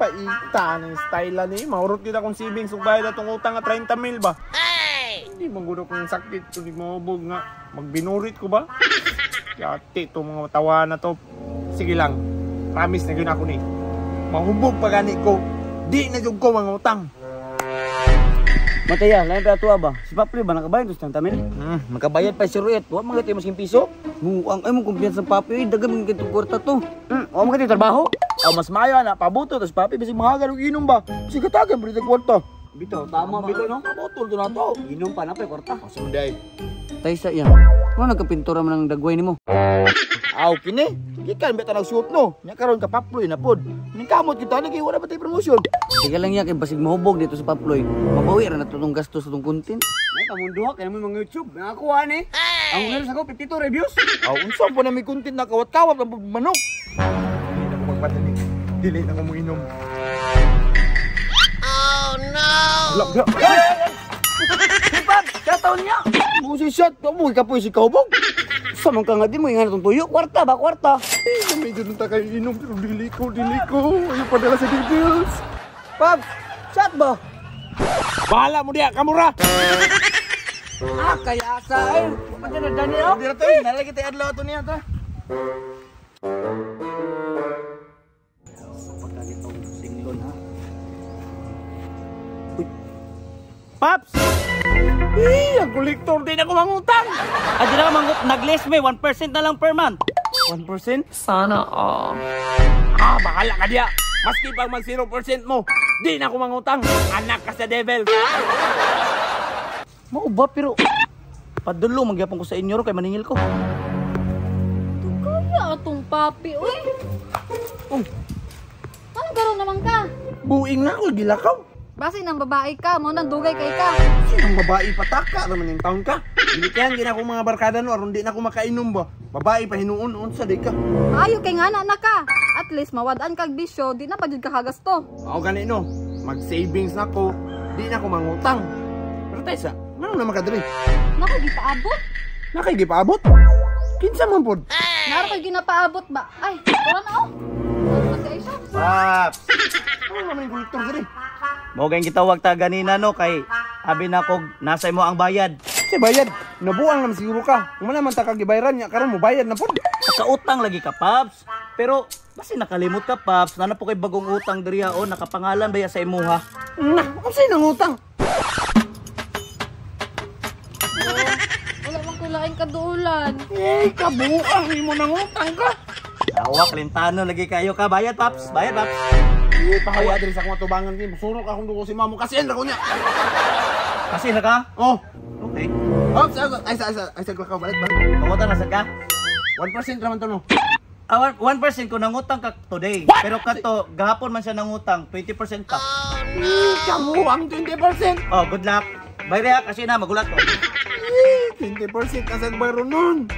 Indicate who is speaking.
Speaker 1: paita ng style ni. Maurot kita kung savings ug bayad atong utang nga 30 mil ba. Hindi manggudo kong sakit kung di mahubog nga. Magbinurit ko ba? Yati itong mga tawa na to. Sige lang. Promise na yun ako ni. Mahubog pa gani ko. Di na yun ko mga utang.
Speaker 2: Mataya, lain pa tuwa ba? Si Papi ba nakabayad to sa tamil?
Speaker 3: Makabayad pa si Ruet. Wa man gati masking piso.
Speaker 2: Ang ay mo kumpiyansa sa Papi, dagan mga kitong kwarta to.
Speaker 3: Wa man gati trabaho. Mas maayo na pabuto tas Papi bisig mahagan og inom ba. Sige tagan bali sa kwarta.
Speaker 2: Bito, tama bito no?
Speaker 3: Kabotol to na to.
Speaker 2: Inom pa na pa kwarta.
Speaker 1: Suday.
Speaker 2: Taysa yan. Ano nagkapintura man ng dagway nimo?
Speaker 3: Aw kini. Gikan beta nagsuot no. Nya karon ka Paploy na pod. Ning kamot kita lagi wala pa tay promotion.
Speaker 2: Sige lang yan, kay basig mahubog dito sa Paploy. Mabawi ra na itong gastos sa itong content.
Speaker 3: May kamunduha kaya mo mga YouTube. Nakakuha ni. Ang meron sa ko 52 reviews. Aw unsa po na may content na kawat-kawat ang manok.
Speaker 1: Hindi na ko magpatanig. Dili na ko mo inom.
Speaker 4: Oh no!
Speaker 1: Lagda.
Speaker 3: Sipag, kataon niya. Mo si shot, mo kapoy si Kaubog.
Speaker 2: Samang ka nga di mo yung itong tuyo. Kwarta ba, kwarta?
Speaker 1: Medyo nung tayo inom pero dili ko. Ayaw padala sa details.
Speaker 3: Pab, shot ba?
Speaker 1: Bahala mo diya, kamura!
Speaker 3: Kaya asa ay. Pwede na dani oh.
Speaker 1: Dira to eh.
Speaker 3: Nalagi tayo adlaw to niya ta.
Speaker 1: Paps! Ang kolektor din ako mangutang!
Speaker 2: Adi na ka mangut, nag-less may 1% na lang per month.
Speaker 1: 1%?
Speaker 4: Sana all.
Speaker 1: Bahala ka diya! Maski pag mag 0% mo, di na ako mangutang! Anak ka sa devil!
Speaker 2: Mau ba pero padulo magyapon ko sa inyo ro kay maningil ko.
Speaker 5: Kaya atong Papi, uy. Ano garo naman ka?
Speaker 1: Buing na ako, gilakaw!
Speaker 5: Basi nang babae ka, mo nang dugay kay ka.
Speaker 1: Sinang babae pataka naman yung taon ka? Hindi kaya gina ko mga barkada no, aron di na ako makainom ba? Babae pa hinuon, unsa di ka?
Speaker 5: Ayo kay nga na ka. At least mawad-an kag bisyo, di na pa jud ka hagasto.
Speaker 1: Ako gani no, mag-savings na ko, di na ako mangutang. Pero Tessa, ano naman ka dali?
Speaker 5: Nako di paabot.
Speaker 1: Nakigipaabot? Kinsa man pod?
Speaker 5: Naro kay ginapaabot ba? Ay, tara na oh. Ano kay siya?
Speaker 3: Paps.
Speaker 1: Ano naman yung kolektor dali?
Speaker 2: Mao gayng gitawag ta ganina no kay abi na kog nasa imo ang bayad.
Speaker 1: Kasi bayad, nabuang naman siguro ka. Kung man naman ta kagibayaran niya, karon mo bayad na pod.
Speaker 2: Sa utang lagi ka, Paps. Pero basi nakalimot ka, Paps. Nana po kay bagong utang diriya o nakapangalan ba ya sa imuha?
Speaker 1: Na, unsay nang utang?
Speaker 5: Wala man kulain kaduulan.
Speaker 1: Kabuang imo nang utang ka.
Speaker 2: Awak lintano lagi kayo ka. Bayad, Paps. Bayad, Paps.
Speaker 1: Pahawa diri sa akong tubangan kay surok akong dugo si mamo kasi ra ko niya.
Speaker 2: Kasi na ka?
Speaker 1: Oh,
Speaker 2: Okay.
Speaker 1: oops, ay sa ka balik.
Speaker 2: Pangutan na sa ka?
Speaker 1: 1% naman to no.
Speaker 2: 1% ko nangutang ka today. Pero kato gahapon man siya nangutang 20% ka.
Speaker 1: Kabuang 20%.
Speaker 2: Oh, good luck. Bayre ha kasi na magulat ko.
Speaker 1: 20% kasi bayro nun.